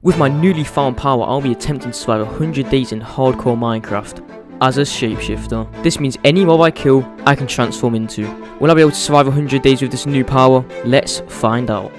With my newly found power, I'll be attempting to survive 100 days in hardcore Minecraft as a shapeshifter. This means any mob I kill, I can transform into. Will I be able to survive 100 days with this new power? Let's find out.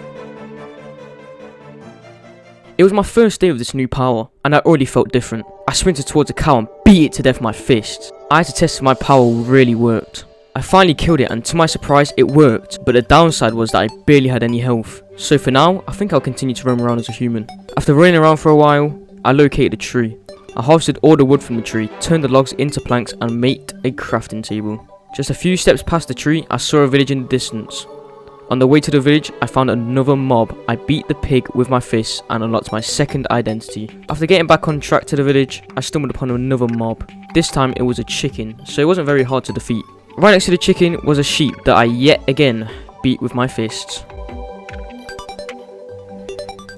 It was my first day with this new power, and I already felt different. I sprinted towards a cow and beat it to death with my fists. I had to test if my power really worked. I finally killed it, and to my surprise it worked, but the downside was that I barely had any health. So for now, I think I'll continue to roam around as a human. After running around for a while, I located a tree. I harvested all the wood from the tree, turned the logs into planks and made a crafting table. Just a few steps past the tree, I saw a village in the distance. On the way to the village, I found another mob. I beat the pig with my fists and unlocked my second identity. After getting back on track to the village, I stumbled upon another mob. This time it was a chicken, so it wasn't very hard to defeat. Right next to the chicken was a sheep that I yet again beat with my fists.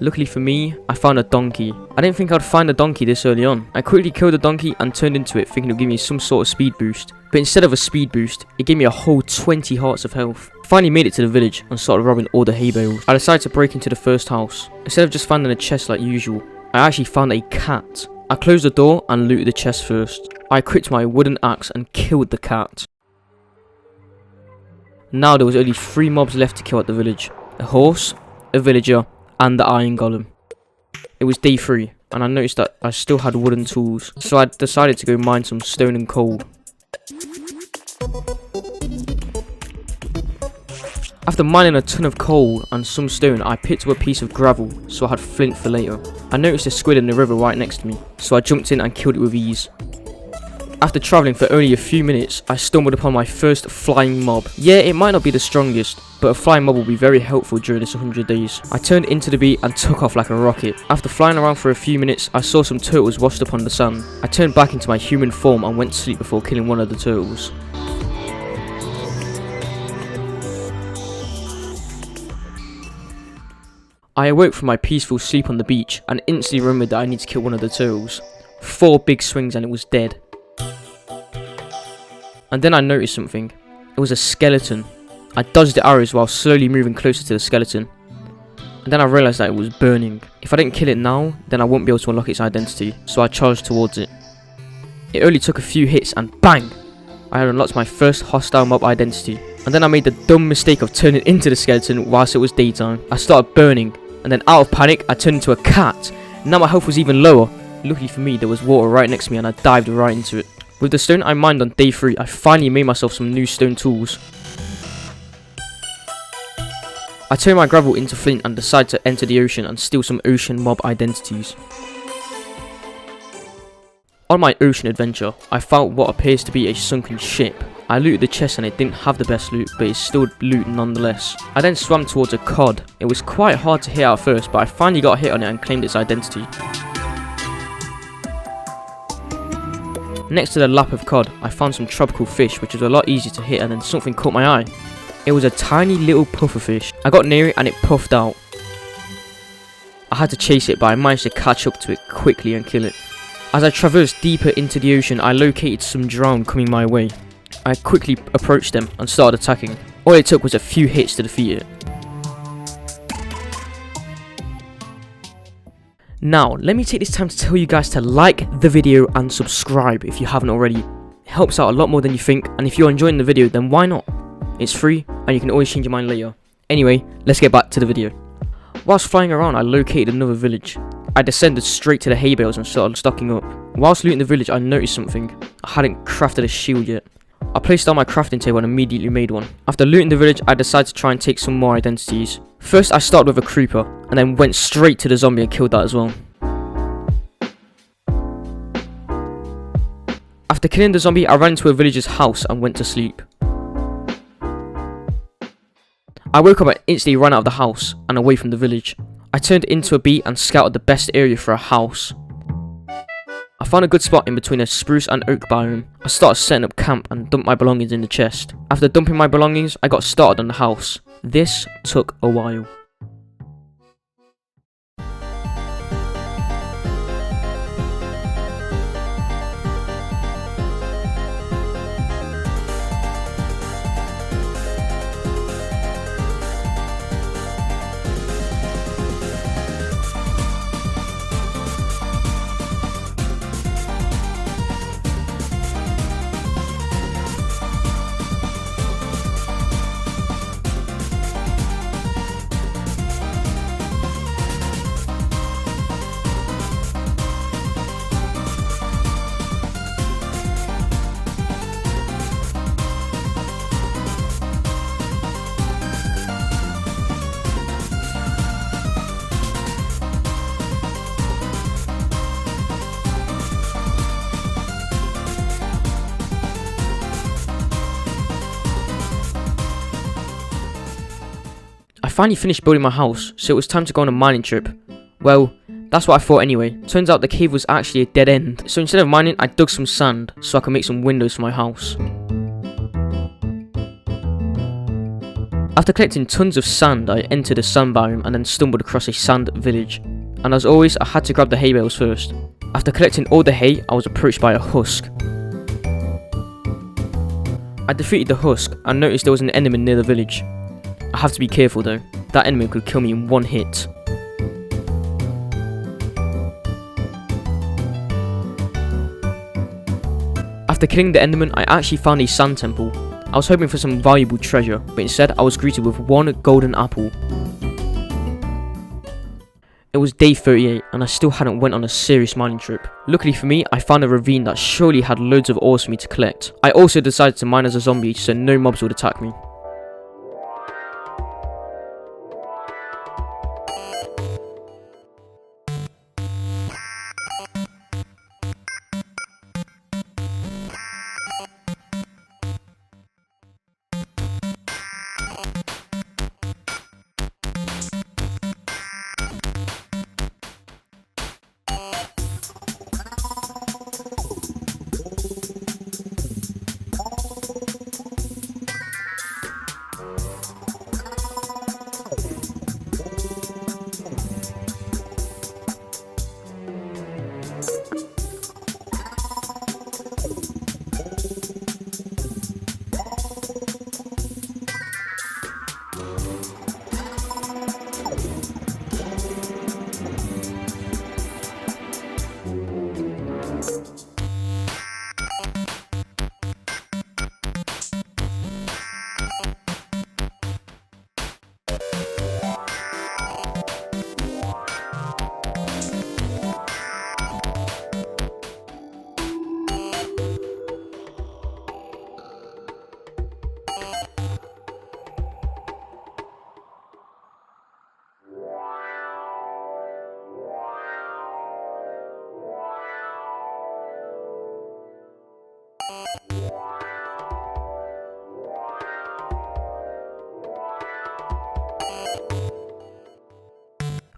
Luckily for me, I found a donkey. I didn't think I'd find a donkey this early on. I quickly killed the donkey and turned into it, thinking it would give me some sort of speed boost. But instead of a speed boost, it gave me a whole 20 hearts of health. I finally made it to the village and started robbing all the hay bales. I decided to break into the first house. Instead of just finding a chest like usual, I actually found a cat. I closed the door and looted the chest first. I equipped my wooden axe and killed the cat. Now there was only 3 mobs left to kill at the village. A horse, a villager, and the iron golem. It was day 3, and I noticed that I still had wooden tools, so I decided to go mine some stone and coal. After mining a ton of coal and some stone, I picked up a piece of gravel, so I had flint for later. I noticed a squid in the river right next to me, so I jumped in and killed it with ease. After travelling for only a few minutes, I stumbled upon my first flying mob. Yeah, it might not be the strongest, but a flying mob will be very helpful during this 100 days. I turned into the bee and took off like a rocket. After flying around for a few minutes, I saw some turtles washed up on the sand. I turned back into my human form and went to sleep before killing one of the turtles. I awoke from my peaceful sleep on the beach and instantly remembered that I need to kill one of the turtles. 4 big swings and it was dead. And then I noticed something. It was a skeleton. I dodged the arrows while slowly moving closer to the skeleton. And then I realised that it was burning. If I didn't kill it now, then I won't be able to unlock its identity, so I charged towards it. It only took a few hits and bang! I had unlocked my first hostile mob identity. And then I made the dumb mistake of turning into the skeleton whilst it was daytime. I started burning, and then out of panic, I turned into a cat. Now my health was even lower. Luckily for me, there was water right next to me and I dived right into it. With the stone I mined on day 3, I finally made myself some new stone tools. I turned my gravel into flint and decided to enter the ocean and steal some ocean mob identities. On my ocean adventure, I found what appears to be a sunken ship. I looted the chest and it didn't have the best loot, but it's still loot nonetheless. I then swam towards a cod. It was quite hard to hit at first, but I finally got a hit on it and claimed its identity. Next to the lap of cod, I found some tropical fish, which was a lot easier to hit, and then something caught my eye. It was a tiny little puffer fish. I got near it and it puffed out. I had to chase it, but I managed to catch up to it quickly and kill it. As I traversed deeper into the ocean, I located some drowned coming my way. I quickly approached them and started attacking. All it took was a few hits to defeat it. Now, let me take this time to tell you guys to like the video and subscribe if you haven't already. It helps out a lot more than you think, and if you're enjoying the video, then why not? It's free, and you can always change your mind later. Anyway, let's get back to the video. Whilst flying around, I located another village. I descended straight to the hay bales and started stocking up. Whilst looting the village, I noticed something. I hadn't crafted a shield yet. I placed down my crafting table and immediately made one. After looting the village, I decided to try and take some more identities. First, I started with a creeper, and then went straight to the zombie and killed that as well. After killing the zombie, I ran into a villager's house and went to sleep. I woke up and instantly ran out of the house and away from the village. I turned into a bee and scouted the best area for a house. I found a good spot in between a spruce and oak biome. I started setting up camp and dumped my belongings in the chest. After dumping my belongings, I got started on the house. This took a while. finally finished building my house, so it was time to go on a mining trip. Well, that's what I thought anyway. Turns out the cave was actually a dead end, so instead of mining, I dug some sand so I could make some windows for my house. After collecting tons of sand, I entered a sand biome and then stumbled across a sand village. And as always, I had to grab the hay bales first. After collecting all the hay, I was approached by a husk. I defeated the husk and noticed there was an enemy near the village. I have to be careful though, that enemy could kill me in one hit. After killing the enderman, I actually found a sand temple. I was hoping for some valuable treasure, but instead I was greeted with one golden apple. It was day 38 and I still hadn't went on a serious mining trip. Luckily for me, I found a ravine that surely had loads of ores for me to collect. I also decided to mine as a zombie so no mobs would attack me.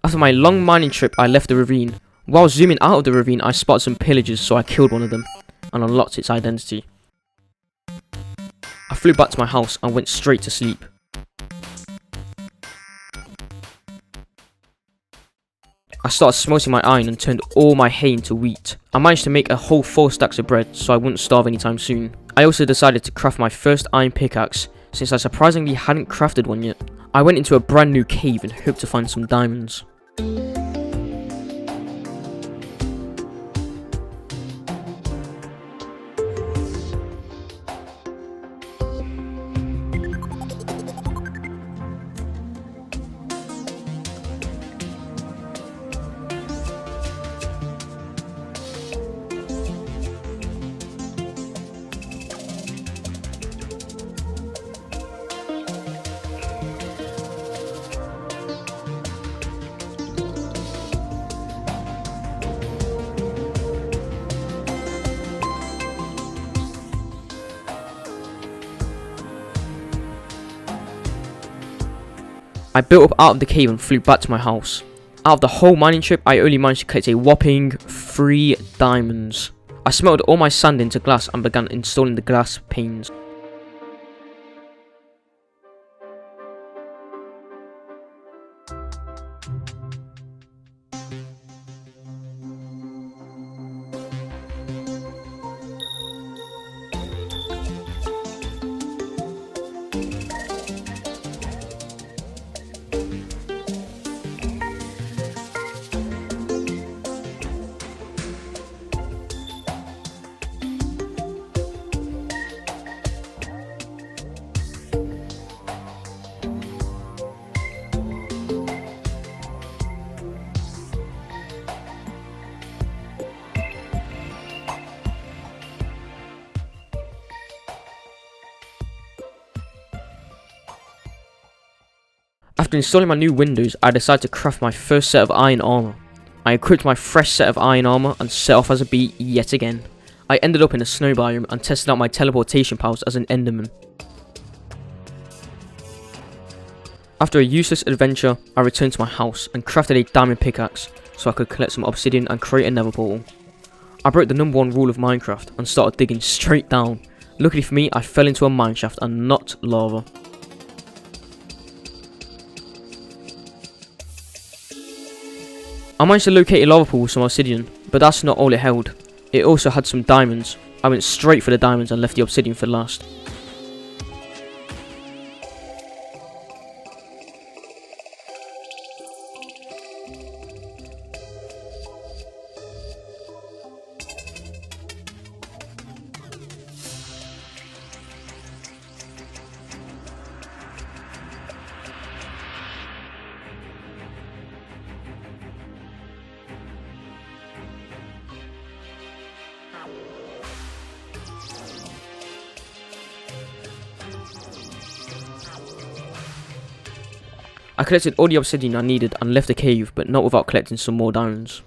After my long mining trip, I left the ravine. While zooming out of the ravine, I spotted some pillagers, so I killed one of them and unlocked its identity. I flew back to my house and went straight to sleep. I started smelting my iron and turned all my hay into wheat. I managed to make a whole 4 stacks of bread, so I wouldn't starve anytime soon. I also decided to craft my first iron pickaxe, since I surprisingly hadn't crafted one yet. I went into a brand new cave and hoped to find some diamonds. I built up out of the cave and flew back to my house. Out of the whole mining trip, I only managed to collect a whopping 3 diamonds. I smelted all my sand into glass and began installing the glass panes. After installing my new windows, I decided to craft my first set of iron armor. I equipped my fresh set of iron armor and set off as a bee yet again. I ended up in a snow biome and tested out my teleportation powers as an enderman. After a useless adventure, I returned to my house and crafted a diamond pickaxe so I could collect some obsidian and create a nether portal. I broke the number 1 rule of Minecraft and started digging straight down. Luckily for me, I fell into a mineshaft and not lava. I managed to locate a lava pool with some obsidian, but that's not all it held. It also had some diamonds. I went straight for the diamonds and left the obsidian for last. I collected all the obsidian I needed and left the cave, but not without collecting some more diamonds.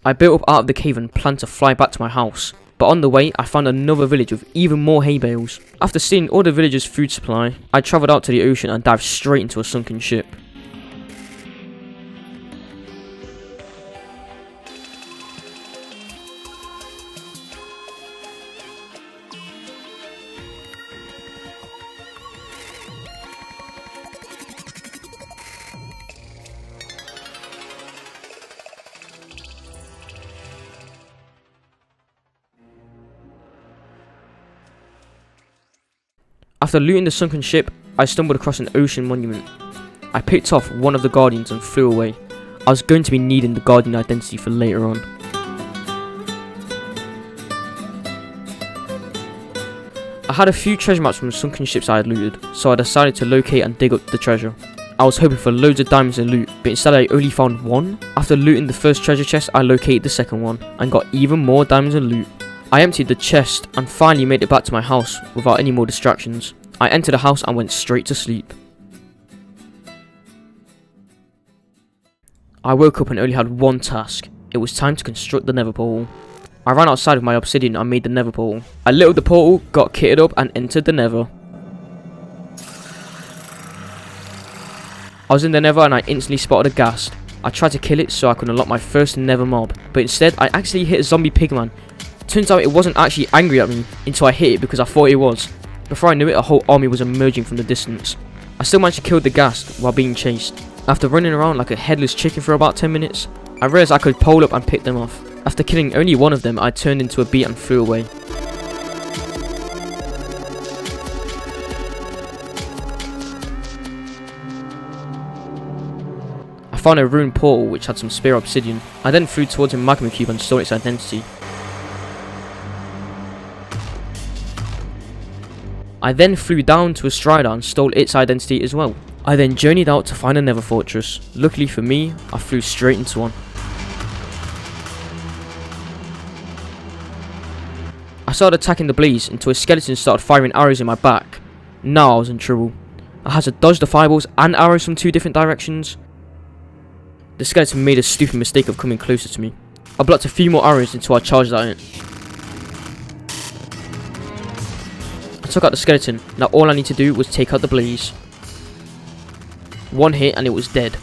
I built up out of the cave and planned to fly back to my house, but on the way I found another village with even more hay bales. After seeing all the villagers' food supply, I travelled out to the ocean and dived straight into a sunken ship. After looting the sunken ship, I stumbled across an ocean monument. I picked off one of the guardians and flew away. I was going to be needing the guardian identity for later on. I had a few treasure maps from sunken ships I had looted, so I decided to locate and dig up the treasure. I was hoping for loads of diamonds and loot, but instead I only found one. After looting the first treasure chest, I located the second one and got even more diamonds and loot. I emptied the chest and finally made it back to my house without any more distractions. I entered the house and went straight to sleep. I woke up and only had one task. It was time to construct the nether portal. I ran outside with my obsidian and made the nether portal. I lit up the portal, got kitted up and entered the nether. I was in the nether and I instantly spotted a ghast. I tried to kill it so I could unlock my first nether mob, but instead I actually hit a zombie pigman. Turns out it wasn't actually angry at me until I hit it because I thought it was. Before I knew it, a whole army was emerging from the distance. I still managed to kill the ghast while being chased. After running around like a headless chicken for about 10 minutes, I realised I could pole up and pick them off. After killing only one of them, I turned into a bee and flew away. I found a ruined portal which had some spare obsidian. I then flew towards a magma cube and stole its identity. I then flew down to a strider and stole its identity as well. I then journeyed out to find a nether fortress. Luckily for me, I flew straight into one. I started attacking the blaze until a skeleton started firing arrows in my back. Now I was in trouble. I had to dodge the fireballs and arrows from 2 different directions. The skeleton made a stupid mistake of coming closer to me. I blocked a few more arrows until I charged at it. I took out the skeleton. Now all I need to do was take out the blaze. One hit and it was dead.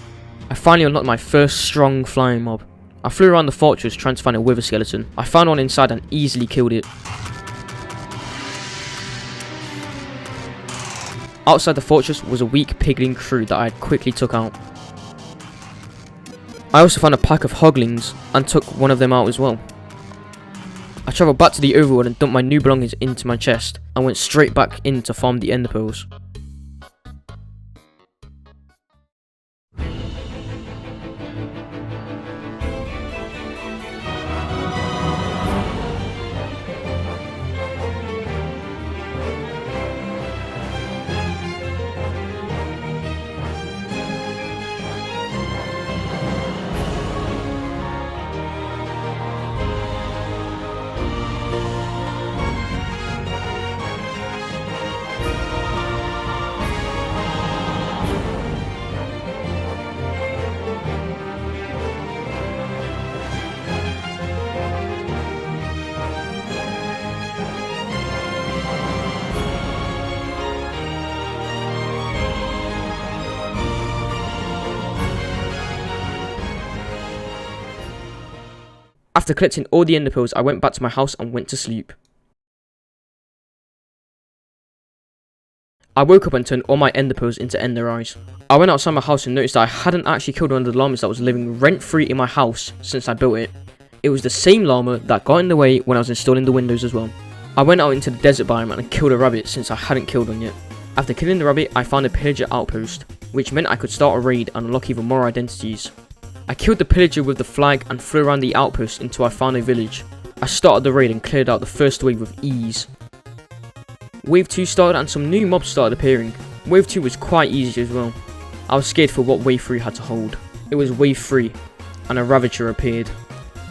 I finally unlocked my first strong flying mob. I flew around the fortress trying to find a wither skeleton. I found one inside and easily killed it. Outside the fortress was a weak piglin crew that I had quickly took out. I also found a pack of hoglings and took one of them out as well. I travelled back to the overworld and dumped my new belongings into my chest and went straight back in to farm the ender pearls. After collecting all the ender pearls, I went back to my house and went to sleep. I woke up and turned all my ender pearls into ender eyes. I went outside my house and noticed that I hadn't actually killed one of the llamas that was living rent-free in my house since I built it. It was the same llama that got in the way when I was installing the windows as well. I went out into the desert biome and killed a rabbit since I hadn't killed one yet. After killing the rabbit, I found a pillager outpost, which meant I could start a raid and unlock even more identities. I killed the pillager with the flag and flew around the outpost until I found a village. I started the raid and cleared out the first wave with ease. Wave 2 started and some new mobs started appearing. Wave 2 was quite easy as well. I was scared for what Wave 3 had to hold. It was Wave 3 and a Ravager appeared.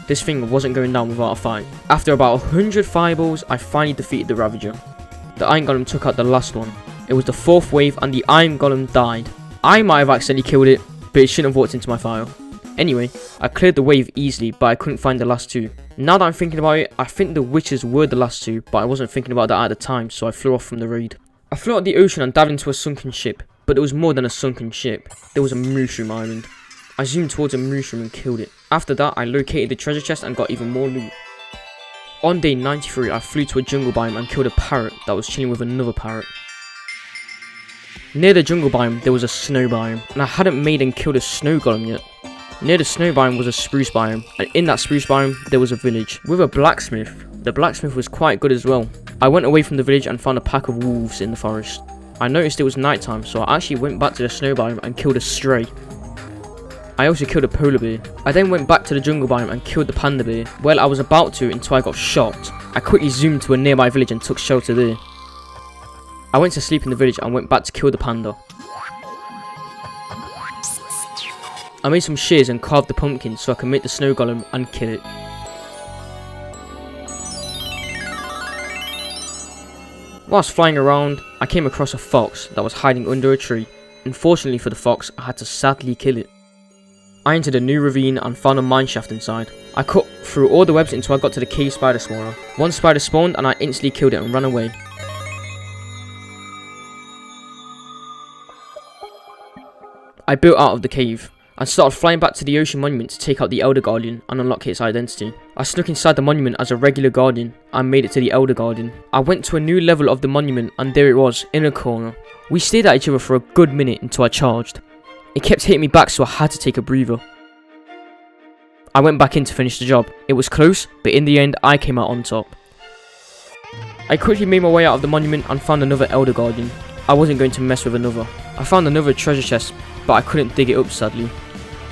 This thing wasn't going down without a fight. After about 100 fireballs, I finally defeated the Ravager. The Iron Golem took out the last one. It was the 4th wave and the Iron Golem died. I might have accidentally killed it, but it shouldn't have walked into my file. Anyway, I cleared the wave easily, but I couldn't find the last 2. Now that I'm thinking about it, I think the witches were the last 2, but I wasn't thinking about that at the time, so I flew off from the raid. I flew out the ocean and dived into a sunken ship, but there was more than a sunken ship. There was a mushroom island. I zoomed towards a mushroom and killed it. After that, I located the treasure chest and got even more loot. On day 93, I flew to a jungle biome and killed a parrot that was chilling with another parrot. Near the jungle biome, there was a snow biome, and I hadn't made and killed a snow golem yet. Near the snow biome was a spruce biome, and in that spruce biome, there was a village with a blacksmith. The blacksmith was quite good as well. I went away from the village and found a pack of wolves in the forest. I noticed it was nighttime, so I actually went back to the snow biome and killed a stray. I also killed a polar bear. I then went back to the jungle biome and killed the panda bear. Well, I was about to until I got shot. I quickly zoomed to a nearby village and took shelter there. I went to sleep in the village and went back to kill the panda. I made some shears and carved the pumpkin so I could make the snow golem and kill it. Whilst flying around, I came across a fox that was hiding under a tree. Unfortunately for the fox, I had to sadly kill it. I entered a new ravine and found a mineshaft inside. I cut through all the webs until I got to the cave spider spawner. One spider spawned and I instantly killed it and ran away. I built out of the cave and started flying back to the ocean monument to take out the Elder Guardian and unlock its identity. I snuck inside the monument as a regular guardian and made it to the Elder Guardian. I went to a new level of the monument and there it was, in a corner. We stared at each other for a good minute until I charged. It kept hitting me back so I had to take a breather. I went back in to finish the job. It was close, but in the end I came out on top. I quickly made my way out of the monument and found another Elder Guardian. I wasn't going to mess with another. I found another treasure chest, but I couldn't dig it up sadly.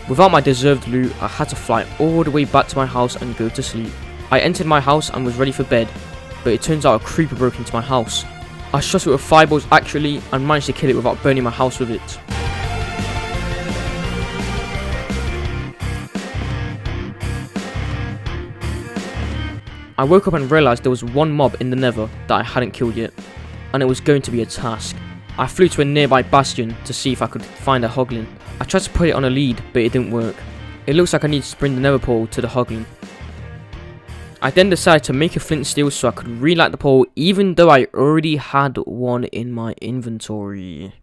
Without my deserved loot, I had to fly all the way back to my house and go to sleep. I entered my house and was ready for bed, but it turns out a creeper broke into my house. I shot it with fireballs accurately and managed to kill it without burning my house with it. I woke up and realised there was one mob in the nether that I hadn't killed yet, and it was going to be a task. I flew to a nearby bastion to see if I could find a hoglin. I tried to put it on a lead, but it didn't work. It looks like I need to bring the nether portal to the hoglin. I then decided to make a flint and steel so I could relight the pole even though I already had one in my inventory.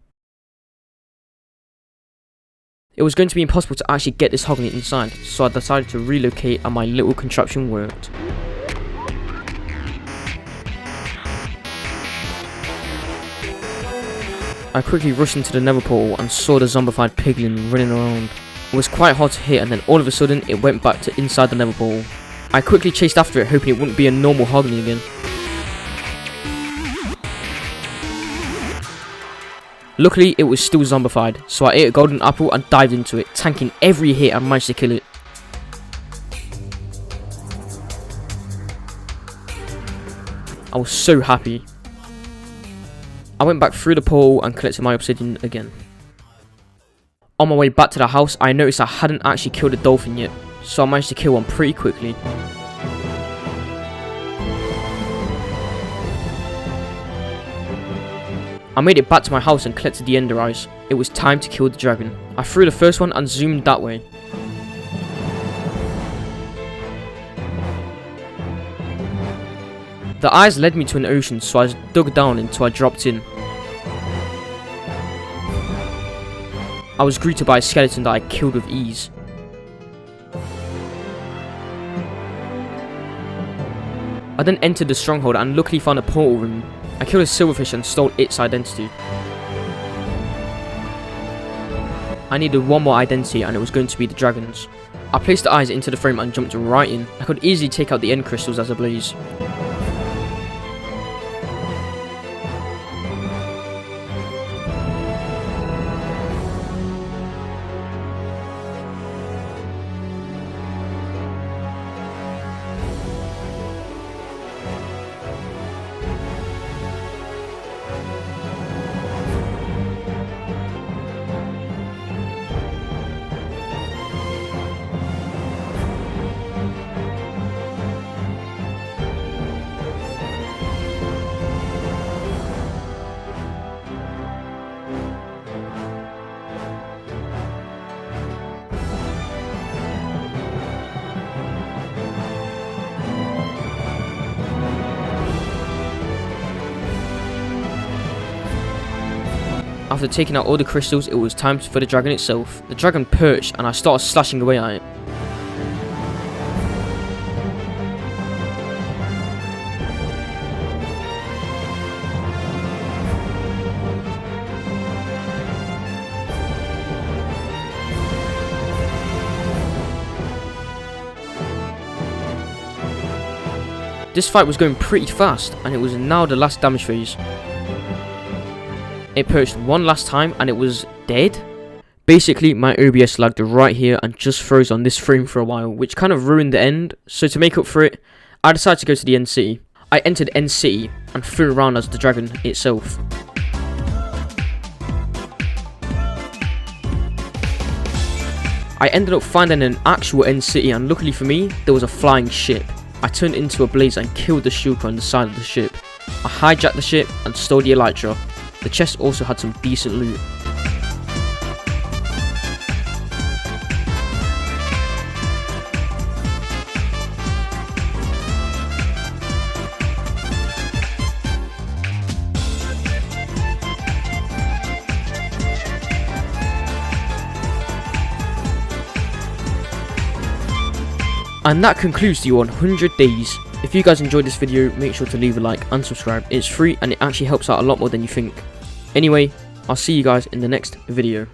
It was going to be impossible to actually get this hoglin inside, so I decided to relocate and my little contraption worked. I quickly rushed into the nether portal and saw the zombified piglin running around. It was quite hard to hit and then all of a sudden it went back to inside the nether portal. I quickly chased after it hoping it wouldn't be a normal hoglin again. Luckily it was still zombified, so I ate a golden apple and dived into it, tanking every hit and managed to kill it. I was so happy. I went back through the portal and collected my obsidian again. On my way back to the house, I noticed I hadn't actually killed a dolphin yet, so I managed to kill one pretty quickly. I made it back to my house and collected the ender eyes. It was time to kill the dragon. I threw the first one and zoomed that way. The eyes led me to an ocean, so I dug down until I dropped in. I was greeted by a skeleton that I killed with ease. I then entered the stronghold and luckily found a portal room. I killed a silverfish and stole its identity. I needed one more identity and it was going to be the dragon's. I placed the eyes into the frame and jumped right in. I could easily take out the end crystals as a blaze. After taking out all the crystals, it was time for the dragon itself. The dragon perched and I started slashing away at it. This fight was going pretty fast and it was now the last damage phase. It perched one last time and it was dead. Basically, my OBS lagged right here and just froze on this frame for a while, which kind of ruined the end. So to make up for it, I decided to go to the end city. I entered end city and flew around as the dragon itself. I ended up finding an actual end city and luckily for me, there was a flying ship. I turned into a blaze and killed the shulker on the side of the ship. I hijacked the ship and stole the elytra. The chest also had some decent loot. And that concludes the 100 days. If you guys enjoyed this video, make sure to leave a like and subscribe. It's free and it actually helps out a lot more than you think. Anyway, I'll see you guys in the next video.